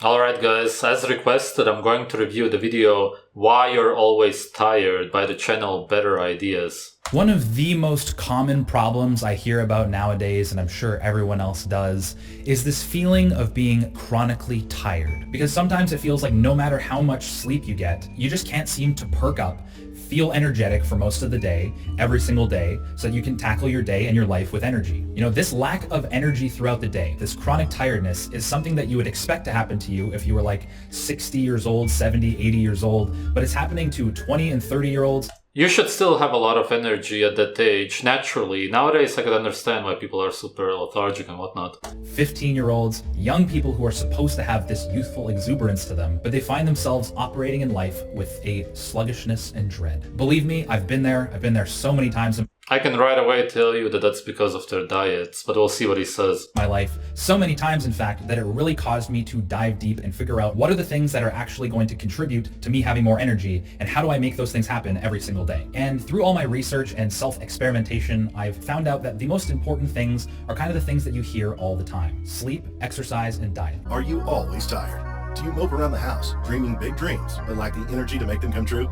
Alright guys, as requested, I'm going to review the video Why You're Always Tired by the channel Better Ideas. One of the most common problems I hear about nowadays, and I'm sure everyone else does, is this feeling of being chronically tired. Because sometimes it feels like no matter how much sleep you get, you just can't seem to perk up, feel energetic for most of the day, every single day, so that you can tackle your day and your life with energy. You know, this lack of energy throughout the day, this chronic tiredness, is something that you would expect to happen to you if you were like 60 years old, 70, 80 years old, but it's happening to 20 and 30-year-olds. You should still have a lot of energy at that age, naturally. Nowadays I could understand why people are super lethargic and whatnot. 15-year-olds, young people who are supposed to have this youthful exuberance to them, but they find themselves operating in life with a sluggishness and dread. Believe me, I've been there so many times. I can right away tell you that that's because of their diets, but we'll see what he says. My life, so many times in fact, that it really caused me to dive deep and figure out what are the things that are actually going to contribute to me having more energy, and how do I make those things happen every single day. And through all my research and self-experimentation, I've found out that the most important things are kind of the things that you hear all the time: sleep, exercise, and diet. Are you always tired? Do you mope around the house, dreaming big dreams, but lack the energy to make them come true?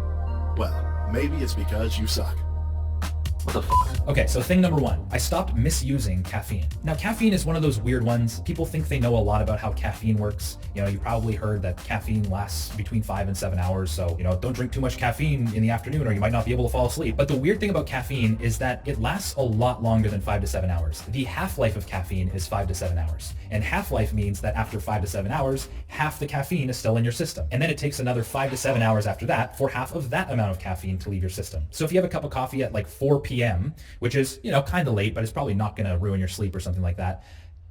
Well, maybe it's because you suck. What the fuck? Okay, so thing number one, I stopped misusing caffeine. Now, caffeine is one of those weird ones. People think they know a lot about how caffeine works. You know, you probably heard that caffeine lasts between 5 and 7 hours. So, you know, don't drink too much caffeine in the afternoon or you might not be able to fall asleep. But the weird thing about caffeine is that it lasts a lot longer than 5 to 7 hours. The half-life of caffeine is 5 to 7 hours. And half-life means that after 5 to 7 hours, half the caffeine is still in your system. And then it takes another 5 to 7 hours after that for half of that amount of caffeine to leave your system. So if you have a cup of coffee at like 4 p.m., which is, you know, kind of late, but it's probably not going to ruin your sleep or something like that,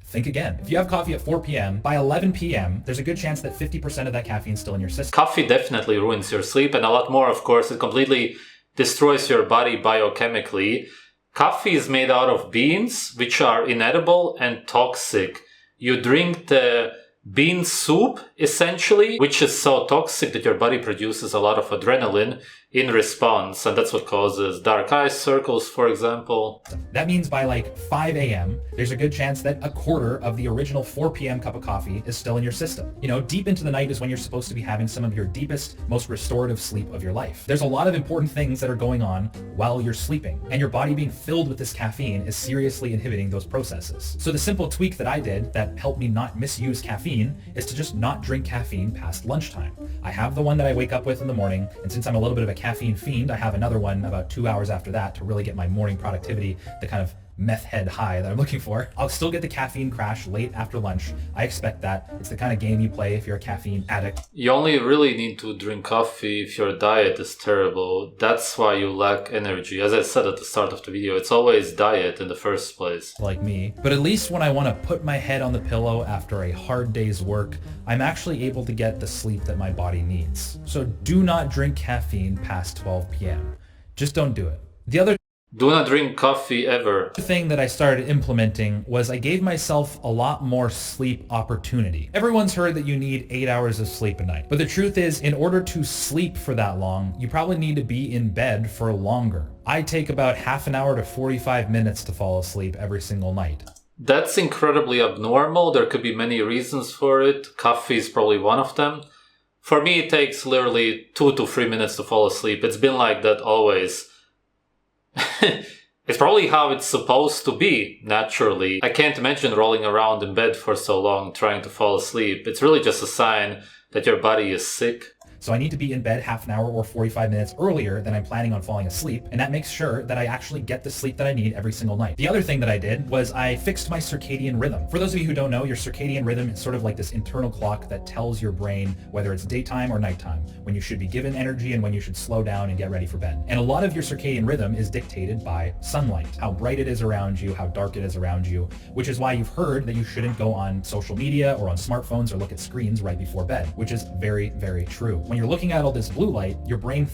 think again. If you have coffee at 4 p.m., by 11 p.m., there's a good chance that 50% of that caffeine is still in your system. Coffee definitely ruins your sleep, and a lot more, of course. It completely destroys your body biochemically. Coffee is made out of beans, which are inedible and toxic. You drink the bean soup, essentially, which is so toxic that your body produces a lot of adrenaline in response, and that's what causes dark eye circles, for example. That means by like 5 a.m., there's a good chance that a quarter of the original 4 p.m. cup of coffee is still in your system. You know, deep into the night is when you're supposed to be having some of your deepest, most restorative sleep of your life. There's a lot of important things that are going on while you're sleeping, and your body being filled with this caffeine is seriously inhibiting those processes. So the simple tweak that I did that helped me not misuse caffeine is to just not drink caffeine past lunchtime. I have the one that I wake up with in the morning, and since I'm a little bit of a caffeine fiend, I have another one about 2 hours after that to really get my morning productivity, the kind of meth head high that I'm looking for. I'll still get the caffeine crash late after lunch. I expect that. It's the kind of game you play if you're a caffeine addict. You only really need to drink coffee if your diet is terrible. That's why you lack energy. As I said at the start of the video, it's always diet in the first place. Like me. But at least when I want to put my head on the pillow after a hard day's work, I'm actually able to get the sleep that my body needs. So do not drink caffeine past 12 p.m. Just don't do it. The other Do not drink coffee ever. thing that I started implementing was I gave myself a lot more sleep opportunity. Everyone's heard that you need 8 hours of sleep a night. But the truth is, in order to sleep for that long, you probably need to be in bed for longer. I take about half an hour to 45 minutes to fall asleep every single night. That's incredibly abnormal. There could be many reasons for it. Coffee is probably one of them. For me, it takes literally 2 to 3 minutes to fall asleep. It's been like that always. It's probably how it's supposed to be, naturally. I can't imagine rolling around in bed for so long trying to fall asleep. It's really just a sign that your body is sick. So I need to be in bed half an hour or 45 minutes earlier than I'm planning on falling asleep, and that makes sure that I actually get the sleep that I need every single night. The other thing that I did was I fixed my circadian rhythm. For those of you who don't know, your circadian rhythm is sort of like this internal clock that tells your brain whether it's daytime or nighttime, when you should be given energy and when you should slow down and get ready for bed. And a lot of your circadian rhythm is dictated by sunlight, how bright it is around you, how dark it is around you, which is why you've heard that you shouldn't go on social media or on smartphones or look at screens right before bed, which is very, very true. When you're looking at all this blue light, your brain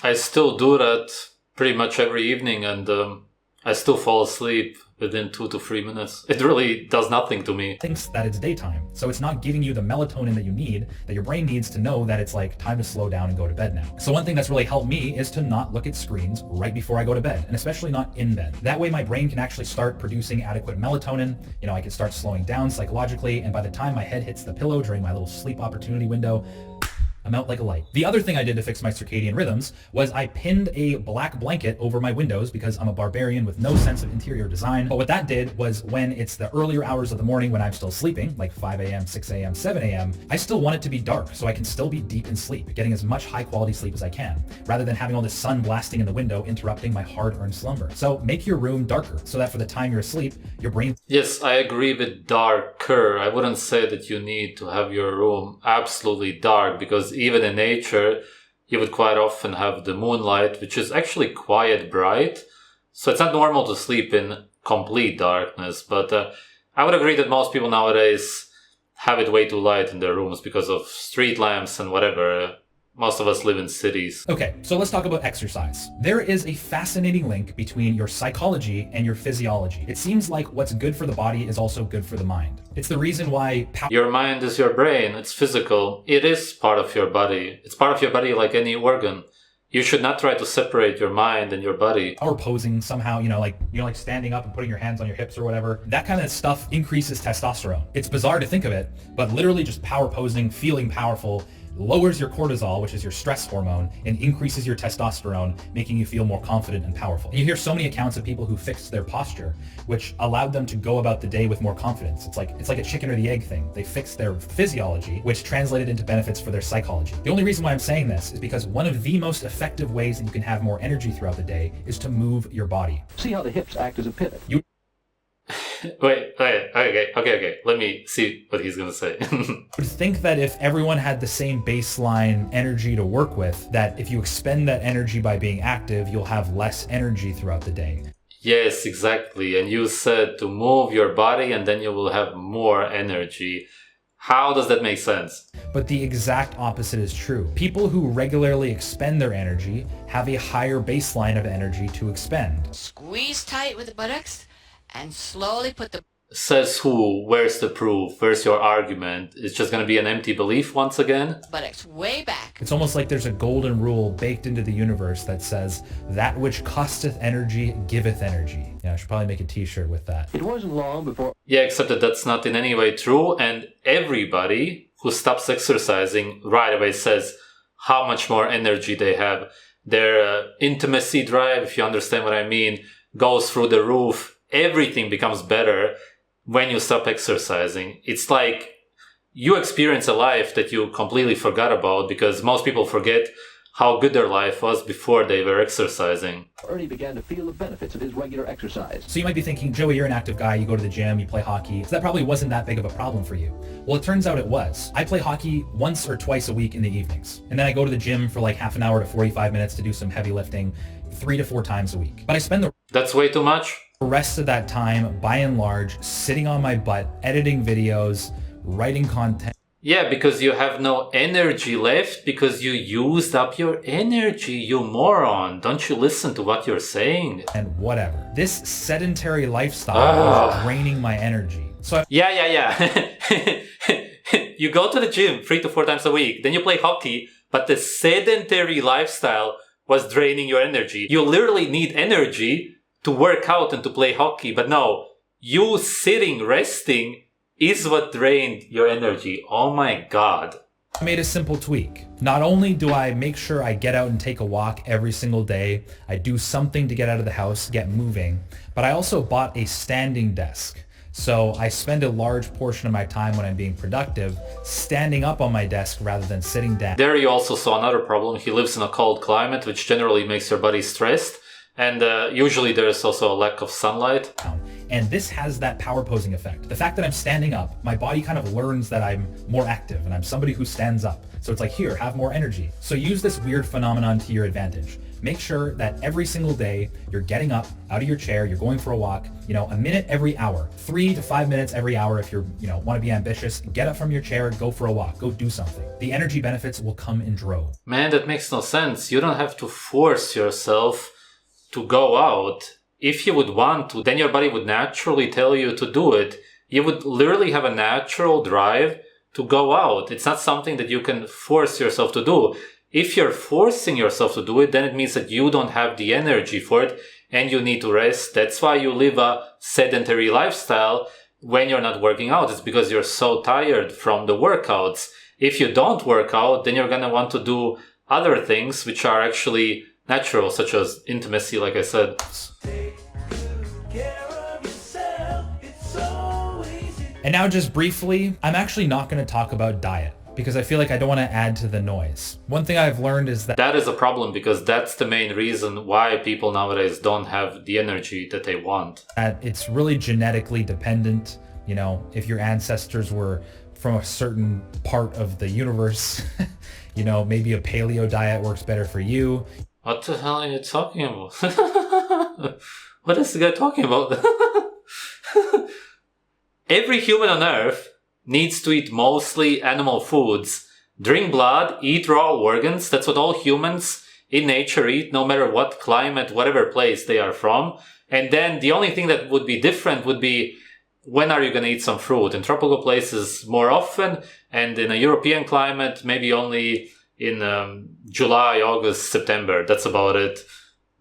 I still do that pretty much every evening, and I still fall asleep within 2 to 3 minutes. It really does nothing to me. Thinks that it's daytime. So it's not giving you the melatonin that you need, that your brain needs to know that it's like time to slow down and go to bed now. So one thing that's really helped me is to not look at screens right before I go to bed, and especially not in bed. That way my brain can actually start producing adequate melatonin. I can start slowing down psychologically, and by the time my head hits the pillow during my little sleep opportunity window, I'm out like a light. The other thing I did to fix my circadian rhythms was I pinned a black blanket over my windows because I'm a barbarian with no sense of interior design. But what that did was when it's the earlier hours of the morning when I'm still sleeping, like 5 a.m., 6 a.m., 7 a.m., I still want it to be dark so I can still be deep in sleep, getting as much high quality sleep as I can, rather than having all this sun blasting in the window interrupting my hard-earned slumber. So make your room darker so that for the time you're asleep, your brain... Yes, I agree with darker. I wouldn't say that you need to have your room absolutely dark, because even in nature, you would quite often have the moonlight, which is actually quite bright. So it's not normal to sleep in complete darkness. But I would agree that most people nowadays have it way too light in their rooms because of street lamps and whatever. Most of us live in cities. Okay, so let's talk about exercise. There is a fascinating link between your psychology and your physiology. It seems like what's good for the body is also good for the mind. It's the reason why... Your mind is your brain. It's physical. It is part of your body. It's part of your body like any organ. You should not try to separate your mind and your body. Power posing somehow, like standing up and putting your hands on your hips or whatever. That kind of stuff increases testosterone. It's bizarre to think of it, but literally just power posing, feeling powerful, lowers your cortisol, which is your stress hormone, and increases your testosterone, making you feel more confident and powerful. And you hear so many accounts of people who fixed their posture, which allowed them to go about the day with more confidence. It's like a chicken or the egg thing. They fixed their physiology, which translated into benefits for their psychology. The only reason why I'm saying this is because one of the most effective ways that you can have more energy throughout the day is to move your body. See how the hips act as a pivot. Wait, okay. Let me see what he's gonna say. I would think that if everyone had the same baseline energy to work with, that if you expend that energy by being active, you'll have less energy throughout the day. Yes, exactly. And you said to move your body and then you will have more energy. How does that make sense? But the exact opposite is true. People who regularly expend their energy have a higher baseline of energy to expend. Squeeze tight with the buttocks and slowly put the... Says who? Where's the proof? Where's your argument? It's just going to be an empty belief once again? buttocks way back. It's almost like there's a golden rule baked into the universe that says, that which costeth energy giveth energy. Yeah, I should probably make a t-shirt with that. It wasn't long before... Yeah, except that that's not in any way true, and everybody who stops exercising right away says how much more energy they have. Their intimacy drive, if you understand what I mean, goes through the roof. Everything becomes better when you stop exercising. It's like you experience a life that you completely forgot about, because most people forget how good their life was before they were exercising. Ernie began to feel the benefits of his regular exercise. So you might be thinking, Joey, you're an active guy, you go to the gym, you play hockey, so that probably wasn't that big of a problem for you. Well, it turns out it was. I play hockey once or twice a week in the evenings. And then I go to the gym for like half an hour to 45 minutes to do some heavy lifting 3 to 4 times a week. But I spend the That's way too much? rest of that time, by and large, sitting on my butt, editing videos, writing content. Yeah, because you have no energy left, because you used up your energy, you moron. Don't you listen to what you're saying? And whatever. This sedentary lifestyle is draining my energy. So Yeah. You go to the gym 3 to 4 times a week, then you play hockey, but the sedentary lifestyle was draining your energy. You literally need energy to work out and to play hockey, but no, you sitting, resting is what drained your energy. Oh my God. I made a simple tweak. Not only do I make sure I get out and take a walk every single day, I do something to get out of the house, get moving, but I also bought a standing desk. So I spend a large portion of my time when I'm being productive standing up on my desk rather than sitting down. There you also saw another problem. He lives in a cold climate, which generally makes your body stressed. And usually there's also a lack of sunlight. And this has that power posing effect. The fact that I'm standing up, my body kind of learns that I'm more active and I'm somebody who stands up. So it's like, here, have more energy. So use this weird phenomenon to your advantage. Make sure that every single day you're getting up out of your chair, you're going for a walk, a minute every hour, 3 to 5 minutes every hour. If you're, want to be ambitious, get up from your chair, go for a walk, go do something. The energy benefits will come in droves. Man, that makes no sense. You don't have to force yourself to go out. if you would want to, then your body would naturally tell you to do it. You would literally have a natural drive to go out. It's not something that you can force yourself to do. If you're forcing yourself to do it, then it means that you don't have the energy for it and you need to rest. That's why you live a sedentary lifestyle when you're not working out. It's because you're so tired from the workouts. If you don't work out, then you're going to want to do other things which are actually natural, such as intimacy, like I said. And now just briefly, I'm actually not going to talk about diet because I feel like I don't want to add to the noise. One thing I've learned is that is a problem, because that's the main reason why people nowadays don't have the energy that they want. that it's really genetically dependent. You know, if your ancestors were from a certain part of the universe, you know, maybe a paleo diet works better for you. What the hell are you talking about? What is the guy talking about? Every human on Earth needs to eat mostly animal foods, drink blood, eat raw organs. That's what all humans in nature eat, no matter what climate, whatever place they are from. And then the only thing that would be different would be, when are you going to eat some fruit? In tropical places more often, and in a European climate, maybe only in July, August, September. That's about it.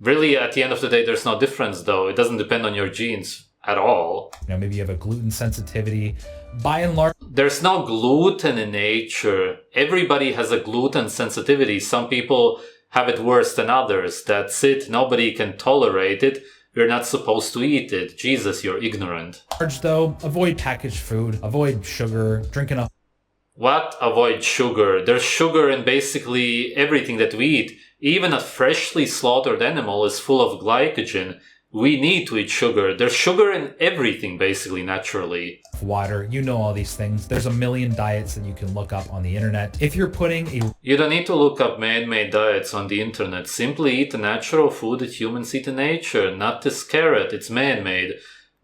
Really, at the end of the day, there's no difference, though. It doesn't depend on your genes at all. You know, maybe you have a gluten sensitivity. By and large, There's no gluten in nature. Everybody has a gluten sensitivity. Some people have it worse than others. That's it. Nobody can tolerate it. You're not supposed to eat it. Jesus, you're ignorant. though, avoid packaged food, avoid sugar, drink enough What? Avoid sugar. There's sugar in basically everything that we eat. Even a freshly slaughtered animal is full of glycogen. We need to eat sugar. There's sugar in everything, basically, naturally. water. You know all these things. There's a million diets that you can look up on the internet. If you're putting a You don't need to look up man-made diets on the internet. Simply eat the natural food that humans eat in nature. Not this carrot. It's man-made.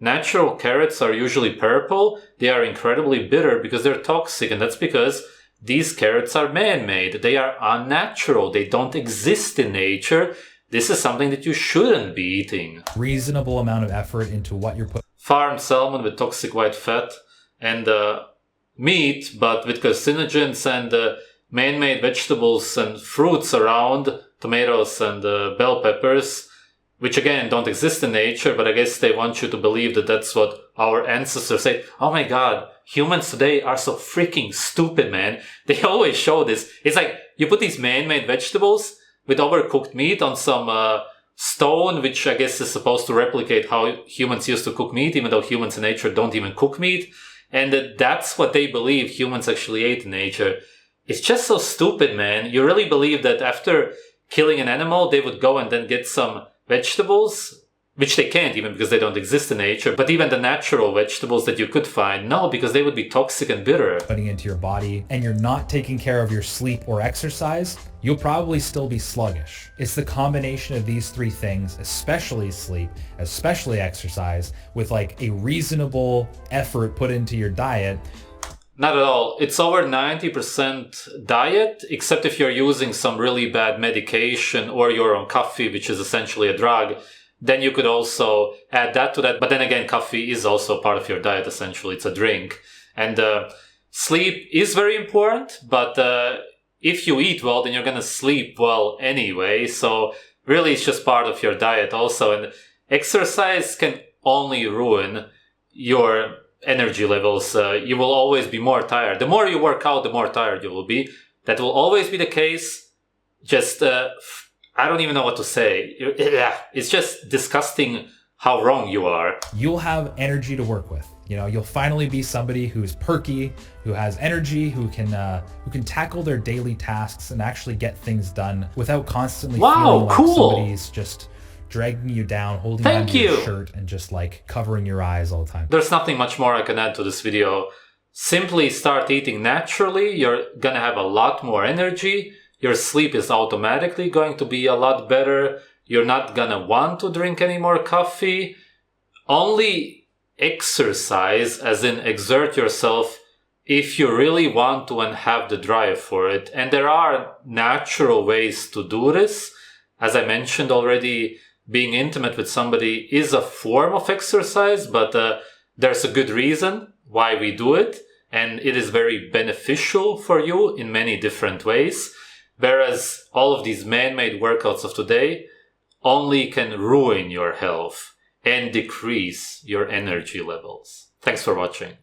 Natural carrots are usually purple. They are incredibly bitter because they're toxic, and that's because these carrots are man-made. They are unnatural. They don't exist in nature. This is something that you shouldn't be eating. reasonable amount of effort into what you're putting Farmed salmon with toxic white fat and meat, but with carcinogens and man-made vegetables and fruits around, tomatoes and bell peppers, which again don't exist in nature, but I guess they want you to believe that that's what our ancestors say. Oh my god, humans today are so freaking stupid, man. They always show this. It's like you put these man-made vegetables with overcooked meat on some stone, which I guess is supposed to replicate how humans used to cook meat, even though humans in nature don't even cook meat. And that's what they believe humans actually ate in nature. It's just so stupid, man. You really believe that after killing an animal, they would go and then get some vegetables, which they can't even because they don't exist in nature. But even the natural vegetables that you could find, no, because they would be toxic and bitter. putting into your body and you're not taking care of your sleep or exercise, you'll probably still be sluggish. It's the combination of these three things, especially sleep, especially exercise, with like a reasonable effort put into your diet. Not at all. It's over 90% diet, except if you're using some really bad medication or you're on coffee, which is essentially a drug. Then you could also add that to that. But then again, coffee is also part of your diet, essentially. It's a drink. And sleep is very important, but if you eat well, then you're going to sleep well anyway. So really, it's just part of your diet also. And exercise can only ruin your energy levels. You will always be more tired. The more you work out, the more tired you will be. That will always be the case. Just I don't even know what to say. It's just disgusting how wrong you are. You'll have energy to work with. You know, you'll finally be somebody who's perky, who has energy, who can tackle their daily tasks and actually get things done without constantly feeling like somebody's just dragging you down, holding on to your shirt and just like covering your eyes all the time. There's nothing much more I can add to this video. Simply start eating naturally. You're gonna have a lot more energy. Your sleep is automatically going to be a lot better. You're not gonna want to drink any more coffee. Only exercise, as in exert yourself, if you really want to and have the drive for it. And there are natural ways to do this. As I mentioned already, being intimate with somebody is a form of exercise, but there's a good reason why we do it, and it is very beneficial for you in many different ways, whereas all of these man-made workouts of today only can ruin your health and decrease your energy levels. Thanks for watching.